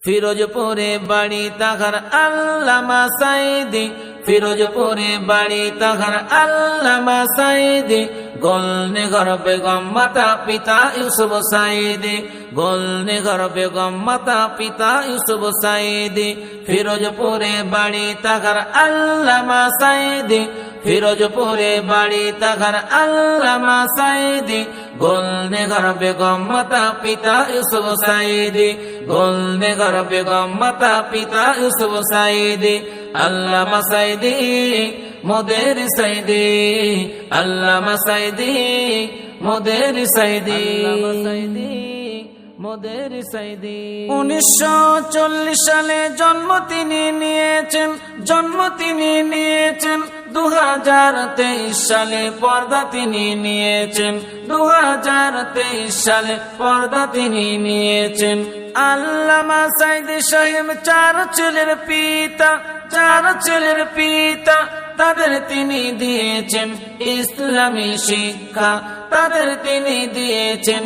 ফিরোজপুরে বাড়ি তাহার আল্লামা সাইদি, ফিরোজপুরে বাড়ি তাহার আল্লামা সাইদি। গোলনগর বেগম মাতা পিতা ইউসুফ সাইদি, গোলনগর বেগম মাতা পিতা ইউসুফ সাইদি। ফিরোজপুরে বাড়ি তাহার আল্লামা সাইদি, ফিরোজপুরে বাড়ি তাহার আল্লামা সাইদি। গোলনগর বেগম মাতা পিতা ইউসুফ সাইদি, গোলনগর বেগম মাতা পিতা ইউসুফ সাইদি। আল্লামা সাইদি মোদের সাইদি, আল্লামা সাইদি মোদের সাইদি, মোদের সাইদি। 1940 সালে জন্ম তিনি নিয়েছেন, জন্ম তিনি নিয়েছেন। 2023 সালে পর্দা তিনি নিয়েছেন, 2023 সালে পর্দা তিনি নিয়েছেন। আল্লামা সাইদি সাহেব 4 ছেলের পিতা, 4 ছেলের পিতা। তাদের তিনি দিয়েছেন ইসলামী শিক্ষা, তাদের তিনি দিয়েছেন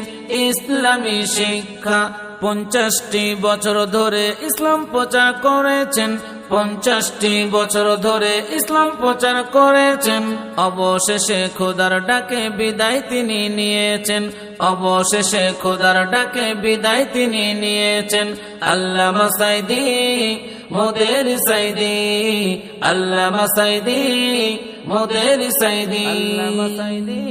ইসলামী শিক্ষা। 50টি বছর ধরে ইসলাম প্রচার করেছেন, 50টি বছর ধরে ইসলাম প্রচার করেছেন। অবশেষে খোদার ডাকে বিদায় তিনি নিয়েছেন, অবশেষে খোদার ডাকে বিদায় তিনি নিয়েছেন। আল্লামা সাইদি মোদের সাইদি, আল্লামা সাইদি মোদের সাইদি, আল্লামা সাইদি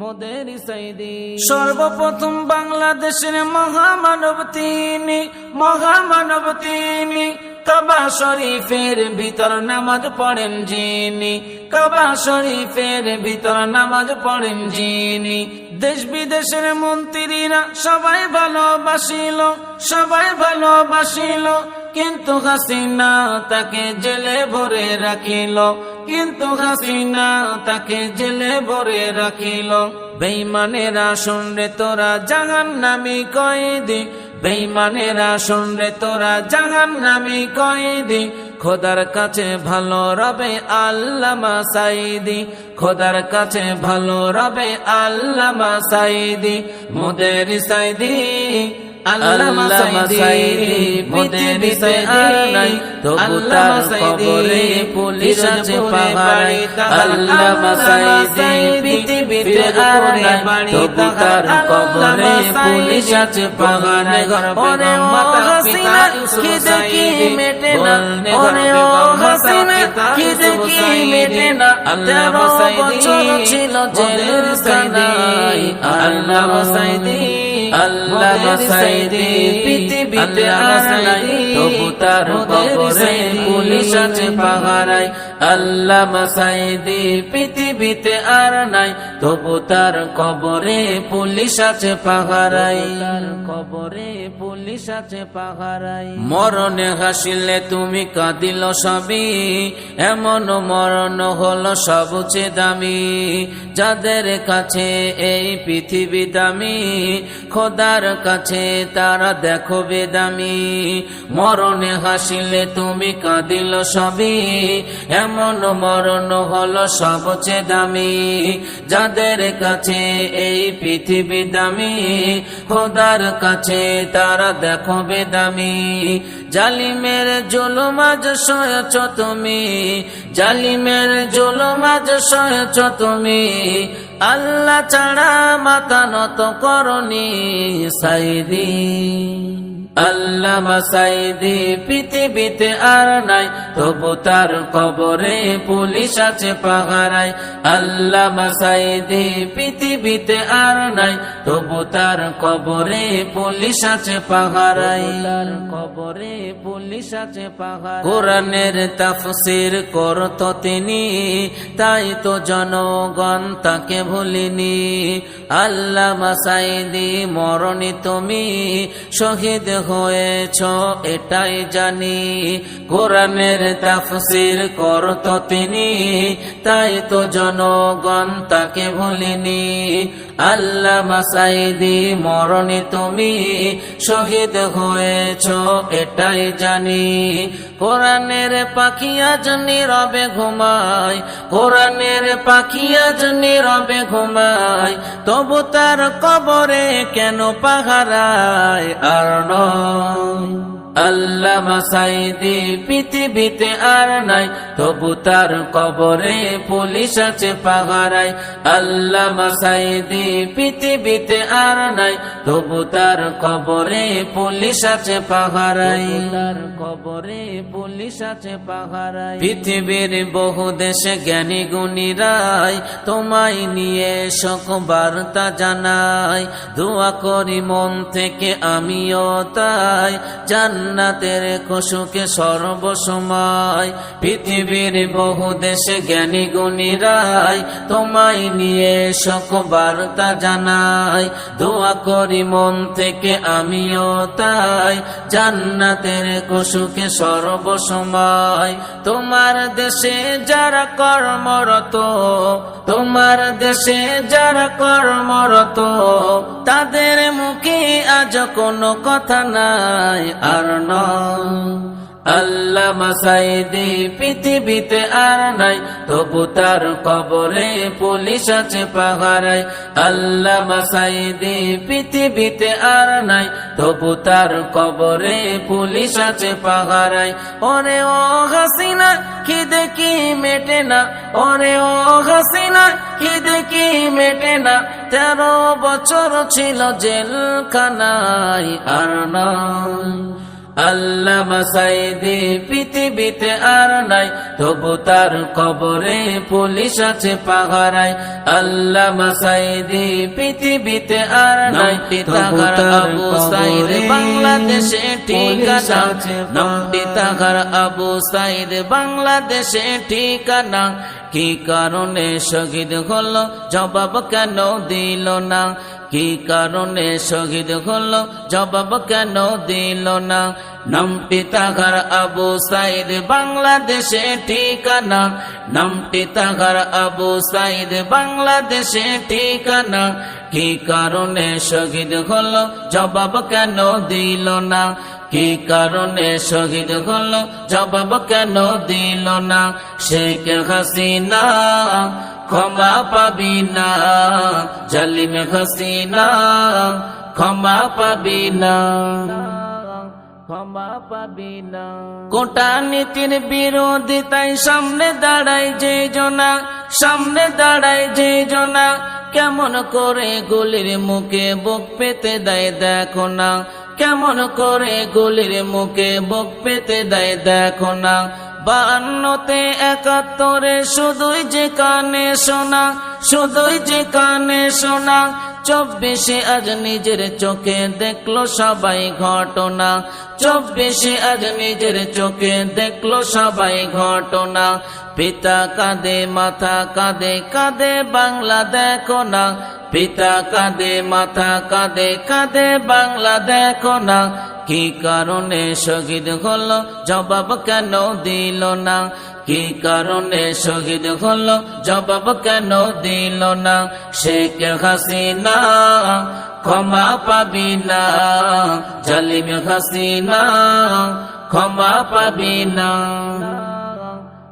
মোদের সাইদি। সর্বপ্রথম বাংলাদেশের মহামানব তিনি, মহামানব তিনি। কাবা শরীফের ভিতর নামাজ পড়েন যিনি, কাবা শরীফের ভিতর নামাজ পড়েন যিনি। দেশ বিদেশের মন্ত্রীরা সবাই ভালোবাসিল, সবাই ভালোবাসিল। কিন্তু হাসিনা তাকে জেলে ভরে রাখিল, কিন্তু হাসিনা তাকে জেলে ভরে রাখিল। বেঈমানেরা শুনরে তোরা জাহান্নামী কয়েদি, বেঈমানেরা শুনরে তোরা জাহান্নামী কয়েদি। খোদার কাছে ভালো রবে আল্লামা সাইদি, খোদার কাছে ভালো রবে আল্লামা সাইদি মোদের সাইদি। আল্লামা সাইদি পৃথিবীতে আর নাই, তবু তার কবরে পুলিশ আছে পাহাড়ে। আল্লামা সাইদি পৃথিবীতে আর নাই, তবু তার কবরে পুলিশ আছে পাহাড়ে। ওরে ও হাসিনা খিদে কি মেটে না, ওরে ও হাসিনা খিদে কি মেটে না। 13 বছর ছিল জেলের কানাই। আল্লামা সাইদি, আল্লামা সাইদি পৃথিবীতে আর নাই, তবু তার কবরে পুলিশ আছে পাহারায়। আল্লামা সাইদি পৃথিবীতে আর নাই, তবু তার কবরে পুলিশ আছে পাহারায়, তার কবরে পুলিশ আছে পাহারায়। মরণে হাসিলে তুমি কাঁদিল সবই, এমন মরণ হলো সবচেয়ে দামি। যাদের কাছে এই পৃথিবী দামি, খোদার কাছে তারা দেখো বেদামি। মরণে হাসিলে তুমি কাঁদিল সবই, এমন মরণ হলো সবচেয়ে দামি। যাদের কাছে এই পৃথিবী দামি, খোদার কাছে তারা দেখো বেদামি। জালিমের জুলুম আজ সয়েছ তুমি, জালিমের জুলুম আজ সয়েছ তুমি। আল্লাহ ছাড়া মাথা নত করনি সাইদি। আল্লামা সাইদি পৃথিবীতে আর নাই, তবু তার কবরে পুলিশ আছে পাহারায়। আল্লামা সাইদি পৃথিবীতে আর নাই, তবু তার কবরে পুলিশ আছে পাহারায়, তার কবরে পুলিশ আছে পাহারায়। কোরআনের তাফসীর করত তিনি, তাই তো জনগণ তাকে ভুলিনি। আল্লামা সাইদি মরণে তুমি শহীদ হয়েছ এটাই জানি। কোরআনের তাফসীর করত তিনি, তাই তো জনগণ তাকে ভুলিনি। আল্লামা সাইদি মরণে তুমি শহীদ হয়েছ এটাই জানি। কোরআনের পাখি আজ নীরবে ঘুমায়, কোরআনের পাখি আজ নীরবে ঘুমায়। তবু তার কবরে কেন পাহারায় আর নয়। আল্লামা সাঈদী পৃথিবীতে আর নাই, তবু তার কবরে পুলিশ আছে পাহারায়। আল্লামা সাঈদী পৃথিবীতে আর নাই, তবু তার কবরে পুলিশ আছে পাহারায়। তার কবরে পুলিশ আছে পাহারায়। পৃথিবীর বহু দেশে জ্ঞানী গুণীরাই তোমায় নিয়ে শোক বার্তা জানাই। দোয়া করি মন থেকে আমিও তাই, জান্নাতের খুশকে সর্বসময়। পৃথিবীর বহু দেশে জ্ঞানী গুণীরাই তোমায় নিয়ে শোক বার্তা জানাই। দোয়া করি মন থেকে আমিও তাই, জান্নাতের খুশকে সর্বসময়। তোমার দেশে যারা কর্মরত, তোমার দেশে যারা কর্মরত, তাদের মুখে আজ কোনো কথা নাই আর নয়। আল্লামা সাঈদী পৃথিবীতে আর নাই, তবু তার কবরে পুলিশ আছে পাহারায়। আল্লামা সাঈদী পৃথিবীতে আর নাই, তবু তার কবরে পুলিশ আছে পাহারায়। ওরে ও হাসিনা খিদে কি মেটে না, ওরে ও হাসিনা খিদে কি মেটে না, 13 বছর ছিল জেলখানায় আর নয়। আল্লামা সাঈদী পৃথিবীতে আর নাই, তবু তার কবরে পুলিশ আছে পাহারায়। আল্লামা সাঈদী পৃথিবীতে আর নাই, তাহার আবু সাঈদ বাংলাদেশে ঠিকানা। নামটি তাহার আবু সাঈদ বাংলাদেশে ঠিকানা। কি কারণে শহীদ হলো জবাব কেন দিল না, কি কারণে শহীদ হলো জবাব কেন দিল না। নামটি তাহার আবু সাঈদ বাংলাদেশে ঠিকানা। নামটি তাহার আবু সাঈদ বাংলাদেশে ঠিকানা। কি কারণে শহীদ হলো জবাব কেন দিল না, কি কারণে শহীদ হলো জবাব কেন দিল না। শেখ হাসিনা ক্ষমা পাবি না, জালিম হাসিনা ক্ষমা পাবি না, ক্ষমা পাবি না। কোটা নীতির বিরোধিতায় সামনে দাঁড়ায় যে জনা, সামনে দাঁড়ায় যে জনা, কেমন করে গুলির মুখে বুক পেতে দেয় দেখো না, কেমন করে গুলির মুখে বুক পেতে দেয় দেখো না। 52তে 71-এ শুধুই যে কানে শোনা, শুধুই যে কানে শোনা। 24-এ আজ নিজের চোখে দেখলো সবাই ঘটনা, 24-এ আজ নিজের চোখে দেখলো সবাই ঘটনা। পিতা কাঁদে মাথা কাঁদে কাঁদে বাংলা দেখো না, পিতা কাঁদে মাথা কাঁদে কাঁদে বাংলা দেখো না। কি কারণে শহীদ হলো জবাব কেন দিল না, কি কারণে শহীদ হলো জবাব কেন দিল না। শেখ হাসিনা ক্ষমা পাবি না, জালিম হাসিনা ক্ষমা পাবি না,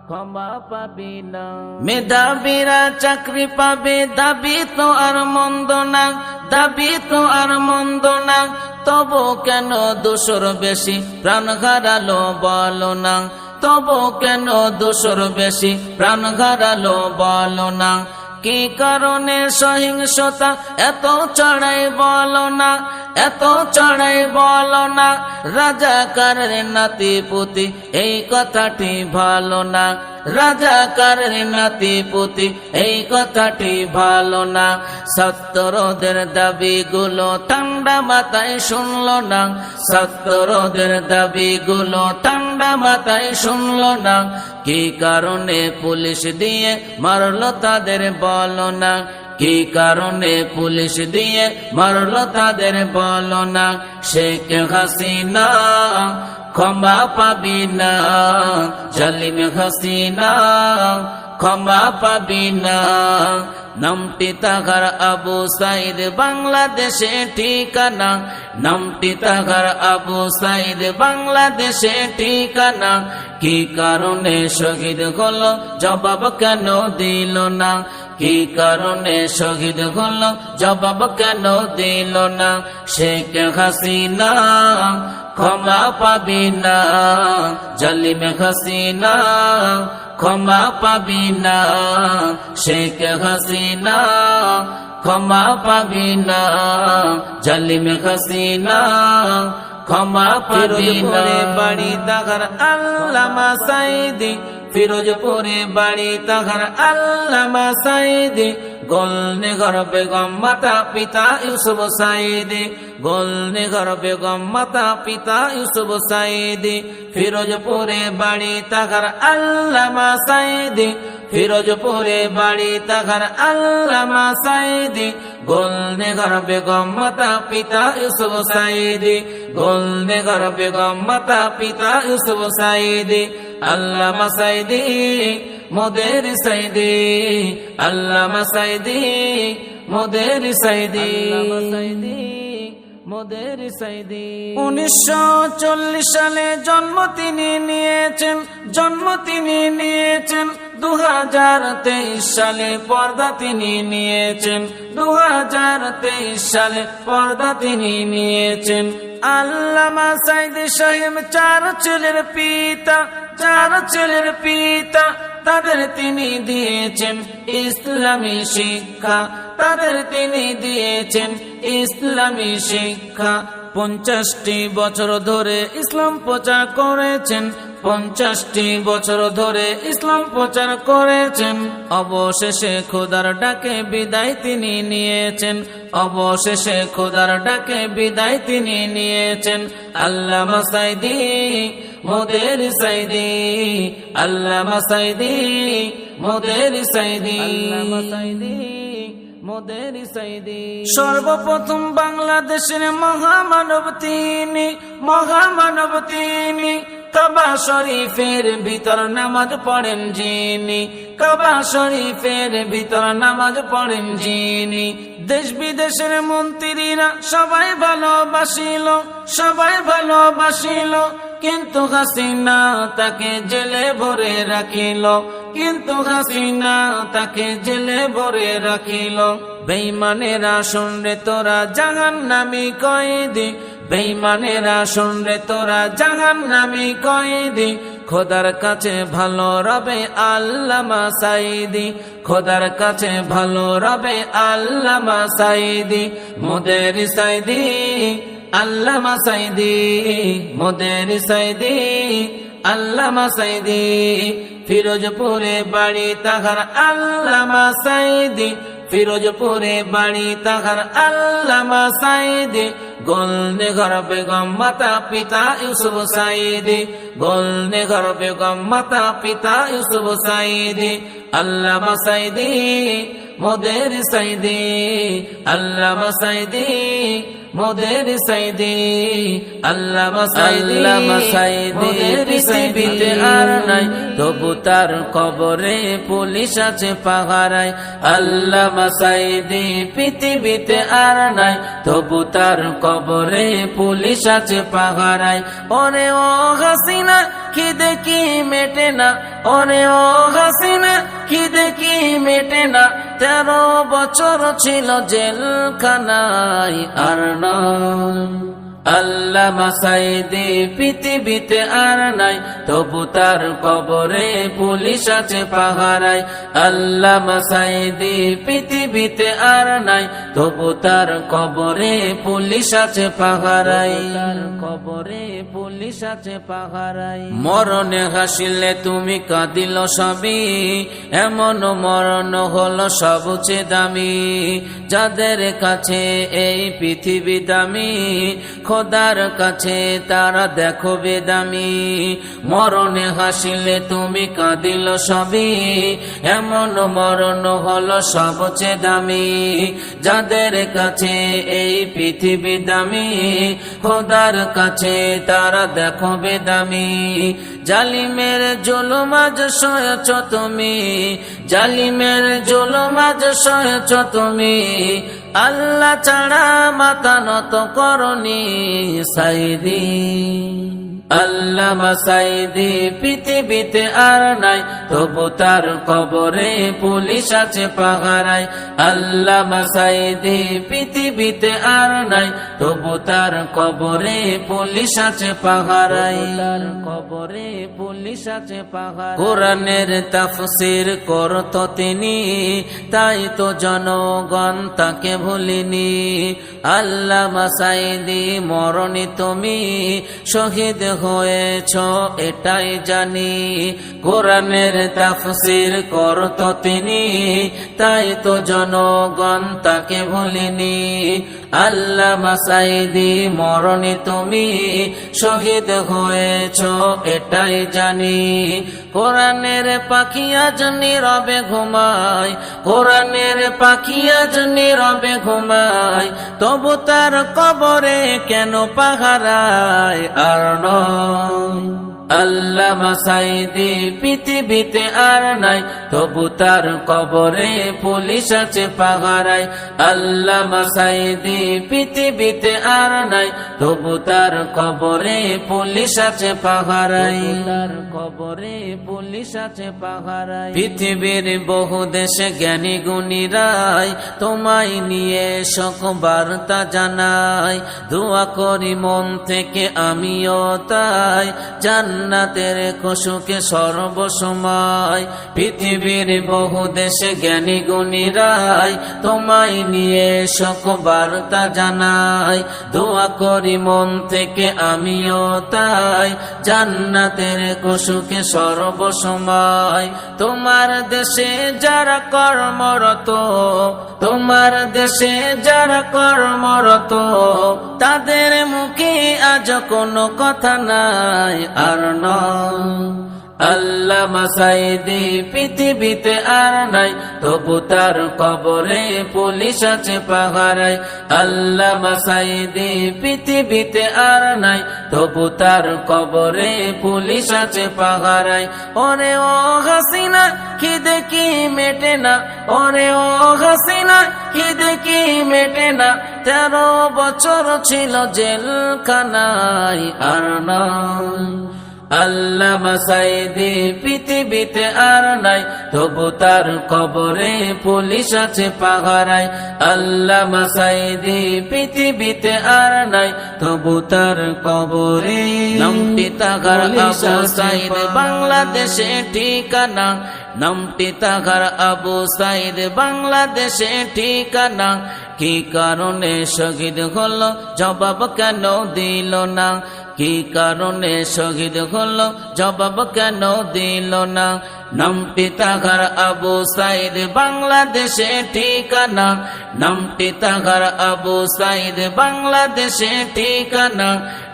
ক্ষমা পাবি না। মেধাবীরা চাকরি পাবে দাবি তো আর মন্দ না, দাবি তো আর মন্দ না। তবু কেন 200 বেশি প্রাণ হারালো বলো না, তবু কেন 200 বেশি প্রাণ হারালো বলো না। কি কারণে সহিংসতা এত চড়াই বলো না, এত চড়াই বলো না। রাজাকারের নাতি পুতি এই কথাটি ভালো না, রাজাকারের নাতি পুতি এই কথাটি ভালো না। ছাত্রদের দাবিগুলো ঠান্ডা মাথায় শুনলো না, ছাত্রদের দাবিগুলো ঠান্ডা মাথায় শুনলো না। কি কারণে পুলিশ দিয়ে মারলো তাদের বলো না, কি কারণে পুলিশ দিয়ে মারলো তাদের বলো না। শেখ হাসিনা ক্ষমা পাবি না, জালিম হাসিনা ক্ষমা পাবি না। নামটি তাহার আবু সাঈদ বাংলাদেশে ঠিকানা, নামটি তাহার আবু সাঈদ বাংলাদেশে ঠিকানা। কি কারণে শহীদ হলো জবাব কেন দিল না, কি কারণে শহীদ হলো জবাব কেন দিল না। শেখ হাসিনা ক্ষমা পাবি না জালিম হাসিনা, ক্ষমা পাবি না শেখ হাসিনা, ক্ষমা পাবি না জালিম হাসিনা, ক্ষমা পাবি না। বাড়ি তাহার আল্লামা সাইদি, ফিরোজপুরে বাড়ি তাহার আল্লামা সাইদি, গোলনগর বেগম মাতা পিতা ইউসুফ সাইদি, গোলনগর বেগম মাতা পিতা ইউসুফ সাইদি, ফিরোজপুরে বাড়ি তাহার আল্লামা সাইদি, ফিরোজপুরে বাড়ি তাহার আল্লামা সাইদি, গোলনগর বেগম মাতা পিতা ইউসুফ সাইদি, গোলনগর বেগম মাতা পিতা ইউসুফ সাইদি, আল্লামা সাইদি মোদের সাইদি, আল্লামা সাইদি মোদের সাইদি, মোদের সাইদি। 1940 সালে জন্ম তিনি নিয়েছেন, জন্ম তিনি নিয়েছেন। 2023 সালে পর্দা তিনি নিয়েছেন, 2023 সালে পর্দা তিনি নিয়েছেন। আল্লামা সাইদি সাহেব 4 ছেলের পিতা, 4 ছেলের পিতা। তাদের তিনি দিয়েছেন ইসলামী শিক্ষা, তাদের তিনি দিয়েছেন ইসলামী শিক্ষা। 50টি বছর ধরে ইসলাম প্রচার করেছেন, 50টি বছর ধরে ইসলাম প্রচার করেছেন। অবশেষে খোদার ডাকে বিদায় তিনি নিয়েছেন, অবশেষে খোদার ডাকে বিদায় তিনি নিয়েছেন। আল্লামা সাইদি মোদের সাইদি, আল্লামা সাইদি মোদের সাইদি, আল্লামা সাইদি মোদের সাইদি। সর্বপ্রথম বাংলাদেশের মহামানব তিনি, মহামানব তিনি। কাবা শরীফের ভিতর নামাজ পড়েন যিনি, কাবা শরীফের ভিতর নামাজ পড়েন যিনি। দেশ বিদেশের মন্ত্রীরা সবাই ভালোবাসিল, সবাই ভালোবাসিল, কিন্তু হাসিনা তাকে জেলে ভরে রাখিল, কিন্তু হাসিনা তাকে জেলে ভরে রাখিল। বেঈমানেরা শুনরে তোরা জাহান্নামী কয়েদি, বেঈমানেরা শুনরে তোরা জাহান্নামী কয়েদি। খোদার কাছে ভালো রবে আল্লামা সাইদি, খোদার কাছে ভালো রবে আল্লামা সাইদি মোদের সাইদি, আল্লামা সাইদি মোদের সাইদি, আল্লামা সাইদি। ফিরোজপুরে বাড়ি তাহার আল্লামা সাইদি, ফিরোজপুরে বাড়ি তাহার আল্লামা সাইদি, গোলনগর বেগম মাতা পিতা ইউসুফ সাইদি, গোলনগর বেগম মাতা পিতা ইউসুফ সাইদি। আল্লামা সাইদি মোদের সাইদি, আল্লামা সাইদি মোদের সাইদি, আল্লামা সাইদি, আল্লামা সাইদি। পৃথিবীতে আর নাই তবু তার কবরে পুলিশ আছে পাহারায়। আল্লামা সাইদি পৃথিবীতে আর নাই তবু তার কবরে পুলিশ আছে পাহারায়। ওরে ও হাসিনা খিদে কি মেটে না, ওরে ও হাসিনা খিদে কি মেটে না। 13 বছর ছিল জেলখানায় আর নয়। আল্লামা সাইদি পৃথিবীতে আর নাই তবু তার কবরে পুলিশ আছে পাহারায়। আল্লামা সাইদি পৃথিবীতে আর নাই তবু তার কবরে পুলিশ আছে পাহারায়, কবরে পুলিশ আছে পাহারায়। মরণে হাসিলে তুমি কাঁদিল সবই, এমন মরণ হলো সবচেয়ে দামি। যাদের কাছে এই পৃথিবী দামি, খোদার কাছে তারা দেখো বেদামি। মরণে হাসিলে তুমি কাঁদিল সবই, এমন মরণ হলো সবচেয়ে দামি। যাদের কাছে এই পৃথিবী দামি, খোদার কাছে তারা দেখো বেদামি। জালিমের জুলুম আজ সয়েছ তুমি, জালিমের জুলুম আজ সয়েছ তুমি। আল্লাহ ছাড়া মাথা নত করনি সাইদি। আল্লামা সাঈদী পৃথিবীতে আর নাই, তবু তার কবরে পুলিশ আছে পাহারায়। আল্লামা সাঈদী পৃথিবীতে আর নাই, তবু তার কবরে পুলিশ আছে পাহারায়। তার কবরে পুলিশ আছে পাহারায়। কোরআনের তাফসীর করত তিনি, তাই তো জনগণ তাকে ভুলিনি। আল্লামা সাঈদী মরণে তুমি শহীদ হয়েছ এটাই জানি। কোরআনের তাফসীর করত তিনি, তাই তো জনগণ তাকে ভুলিনি। আল্লামা সাঈদী মরণে তুমি শহীদ হয়েছ এটাই জানি। কোরআনের পাখি আজ নীরবে ঘুমায়, কোরআনের পাখি আজ নীরবে ঘুমায়, তবু তার কবরে কেন পাহারায় আর নয়। আল্লামা সাঈদী পৃথিবীতে আর নাই, তবু তার কবরে পুলিশ আছে পাহারায়। আল্লামা সাঈদী পৃথিবীতে আর নাই, তবু তার কবরে পুলিশ আছে পাহারায়। তার কবরে পুলিশ আছে পাহারায়। পৃথিবীর বহু দেশে জ্ঞানী গুণীরাই তোমায় নিয়ে শোক বার্তা জানায়। দোয়া করি মন থেকে আমিও তাই, জান্নাতের খুশকে সর্বসময়। পৃথিবীর বহু দেশে জ্ঞানী গুণীরাই তোমায় নিয়ে শোক বার্তা জানায়। দোয়া করি মন থেকে আমিও তাই, জান্নাতের খুশকে সর্বসময়। তোমার দেশে যারা কর্মরত, তোমার দেশে যারা কর্মরত, তাদের মুখে আজ কোনো কথা নাই আর নয়। আল্লামা সাঈদী পৃথিবীতে আর নাই, তবু তার কবরে পুলিশ আছে পাহারায়। আল্লামা সাঈদী পৃথিবীতে আর নাই, তবু তার কবরে পুলিশ আছে পাহারায়। ওরে ও হাসিনা খিদে কি মেটে না, ওরে ও হাসিনা খিদে কি মেটে না, 13 বছর ছিল জেলখানায় আর নয়। আল্লামা সাঈদী পৃথিবীতে আর নাই, তবু তার কবরে পুলিশ আছে পাহারায়। আল্লামা সাঈদী পৃথিবীতে আর নাই, তবু তার কবরে নামটি তাহার আবু সাঈদ বাংলাদেশে ঠিকানা, নামটি তাহার আবু সাঈদ বাংলাদেশে ঠিকানা। কি কারণে শহীদ হলো জবাব কেন দিল না, কি কারণে শহীদ হলো জবাব কেন দিল না। নামটি তাহার আবু সাঈদ বাংলাদেশে ঠিকানা, নামটি তাহার আবু সাঈদ বাংলাদেশে ঠিকানা।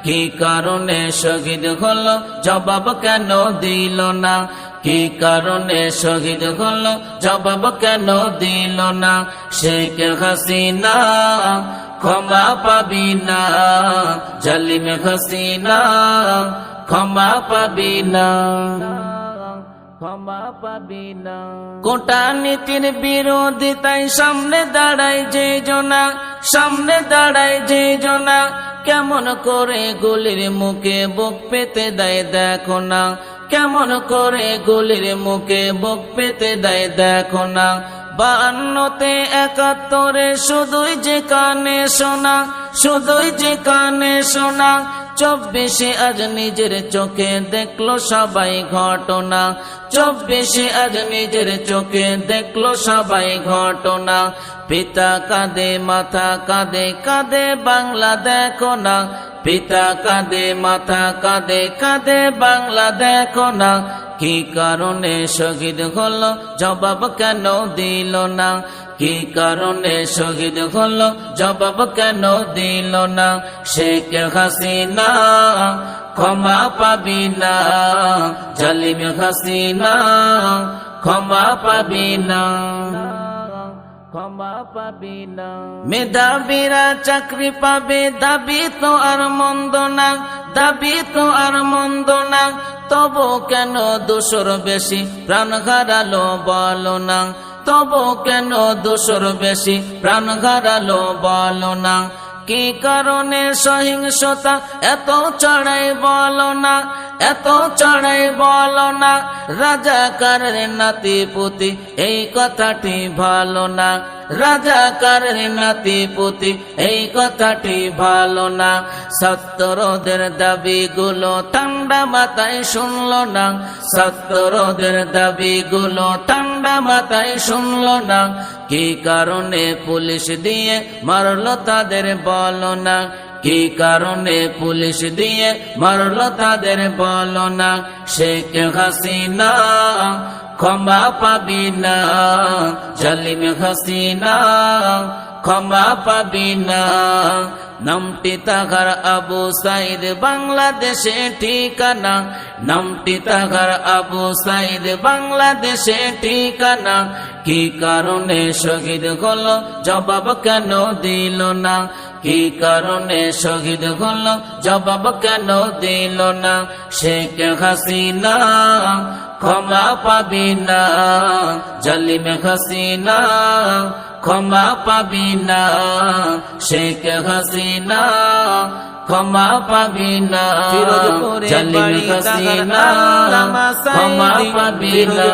কি কারণে শহীদ হলো জবাব কেন দিল না, কি কারণে শহীদ হলো জবাব কেন দিল না। শেখ হাসিনা ক্ষমা পাবি না, জালিম হাসিনা ক্ষমা পাবি না, ক্ষমা পাবি না। কোটা নীতির বিরোধিতায় সামনে দাঁড়ায় যে জনা, সামনে দাঁড়ায় যে জনা, কেমন করে গুলির মুখে বুক পেতে দেয় দেখো না, কেমন করে গুলির মুখে বুক পেতে দেয় দেখো না। 52তে 71-এ শুধুই যে কানে শোনা, শুধুই যে কানে শোনা। 24-এ আজ নিজের চোখে দেখলো সবাই ঘটনা, 24-এ আজ নিজের চোখে দেখলো সবাই ঘটনা। পিতা কাঁদে মাথা কাঁদে কাঁদে বাংলা দেখো না, পিতা কাঁদে মাথা কাঁদে কাঁদে বাংলা দেখো না। কি কারণে শহীদ হলো জবাব কেন দিল না, কি কারণে শহীদ হলো জবাব কেন দিল না। শেখ হাসিনা ক্ষমা পাবি না, জালিম হাসিনা ক্ষমা পাবি না, ক্ষমা পাবি না। মেধাবীরা চাকরি পাবে দাবি তো আর মন্দ না, দাবি তো আর মন্দ না। তবু কেন 200 বেশি প্রাণ হারালো বলো না, তবু কেন 200 বেশি প্রাণ হারালো বলো না। কি কারণে সহিংসতা এত চড়াই বলো না, এত চড়াই বলো না। রাজাকারের নাতিপুতি এই কথাটি ভালো না, রাজাকারের নাতিপুতি এই কথাটি ভালো না। ছাত্রদের দাবিগুলো ঠান্ডা মাথায় শুনলো না, ছাত্রদের দাবিগুলো ঠান্ডা মাথায় শুনলো না। কি কারণে পুলিশ দিয়ে মারলো তাদের বলো না, কি কারণে পুলিশ দিয়ে মারলো তাদের বলো না। শেখ হাসিনা ক্ষমা পাবি না, জালিম হাসিনা ক্ষমা পাবি না। নামটি তাহার আবু সাইদ বাংলাদেশে ঠিকানা, নামটি তাহার আবু সাইদ বাংলাদেশে ঠিকানা। কি কারণে শহীদ হলো জবাব কেন দিল না, কি কারণে শহীদ হলো জবাব কেন দিল না। শেখ হাসিনা ক্ষমা পাবি না, জালিম হাসিনা ক্ষমা পাবি না। শেখ হাসিনা ক্ষমা পাবি না, জালিম হাসিনা ক্ষমা পাবি না।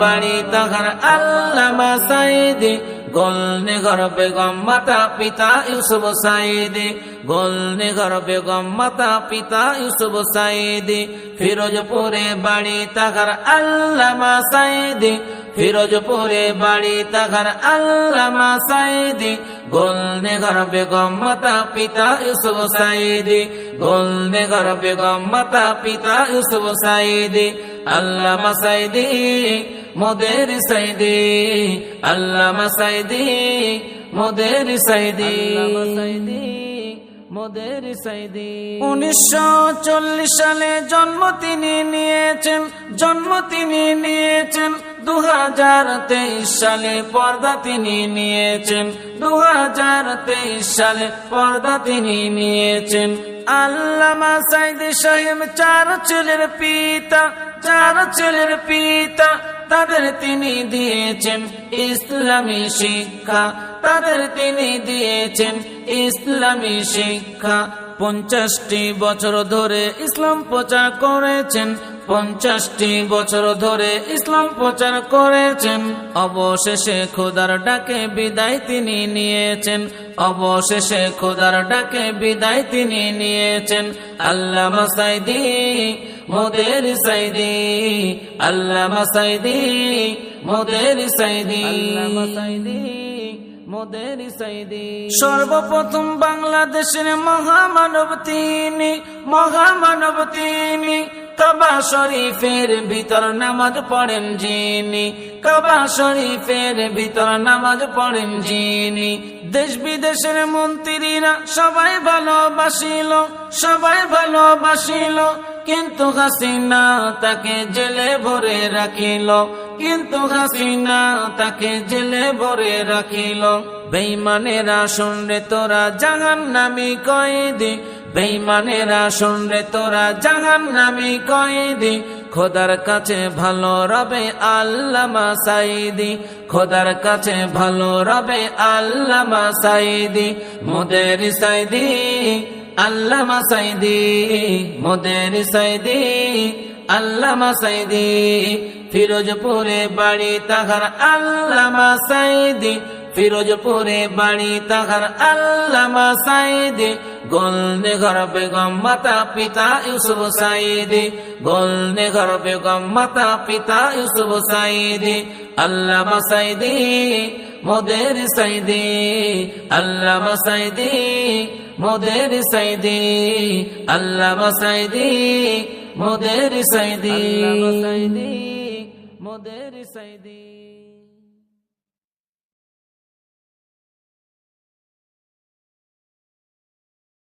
বাড়ি তাহার আল্লামা সাইদি, গোলনগর বেগম মাতা পিতা ইউসুফ সাইদি, গোলনগর বেগম মাতা পিতা ইউসুফ সাইদি। ফিরোজপুরে বাড়ি তাহার আল্লামা সাইদি, ফিরোজপুরে বাড়ি তাহার আল্লামা সাইদি। গোলনগর বেগম মাতা পিতা ইউসুফ সাইদি, গোলনগর বেগম মাতা পিতা ইউসুফ সাইদি। আল্লামা সাইদি মোদের সাইদি, আল্লামা সাইদি মোদের সাইদি, মোদের সাইদি। 1940 সালে জন্ম তিনি নিয়েছেন, জন্ম তিনি নিয়েছেন। 2023 সালে পর্দা তিনি নিয়েছেন, 2023 সালে পর্দা তিনি নিয়েছেন। আল্লামা সাইদি সাহেব 4 ছেলের পিতা, 4 ছেলের পিতা। তাদের তিনি দিয়েছেন ইসলামী শিক্ষা, তাদের তিনি দিয়েছেন ইসলামী শিক্ষা। 50টি বছর ধরে ইসলাম প্রচার করেছেন, 50টি বছর ধরে ইসলাম প্রচার করেছেন। অবশেষে খোদার ডাকে বিদায় তিনি নিয়েছেন, অবশেষে খোদার ডাকে বিদায় তিনি নিয়েছেন। আল্লামা সাইদি মোদের সাইদি, আল্লামা সাইদি মোদের সাইদি, আল্লামা সাইদি মোদের সাইদি। সর্বপ্রথম বাংলাদেশের মহামানব তিনি, মহামানব তিনি। কাবা শরীফের ভিতর নামাজ পড়েন যিনি, কাবা শরীফের ভিতর নামাজ পড়েন যিনি। দেশ বিদেশের মন্ত্রীরা সবাই ভালোবাসিল, সবাই ভালোবাসিল। কিন্তু হাসিনা তাকে জেলে ভরে রাখিল, কিন্তু হাসিনা তাকে জেলে ভরে রাখিল। বেঈমানেরা শুনরে তোরা জাহান্নামী কয়েদি, বেঈমানেরা শুনরে তোরা জাহান্নামী কয়েদি। খোদার কাছে ভালো রবে আল্লামা সাইদি, খোদার কাছে ভালো রবে আল্লামা সাইদি। মোদের সাইদি আল্লামা সাইদি, মোদের সাইদি আল্লামা সাইদি। ফিরোজপুরে বাড়ি তাহার আল্লামা সাইদি, ফিরোজপুরে বাড়ি তাহার আল্লামা সাইদি। গোলনগর বেগম মাতা পিতা ইউসুফ সাইদি, গোলনগর বেগম মাতা পিতা ইউসুফ সাইদি। আল্লামা সাইদি মোদের সাইদি, আল্লামা সাইদি মোদের সাইদি, আল্লামা সাইদি মোদের সাইদি, আল্লামা সাইদি মোদের সাইদি।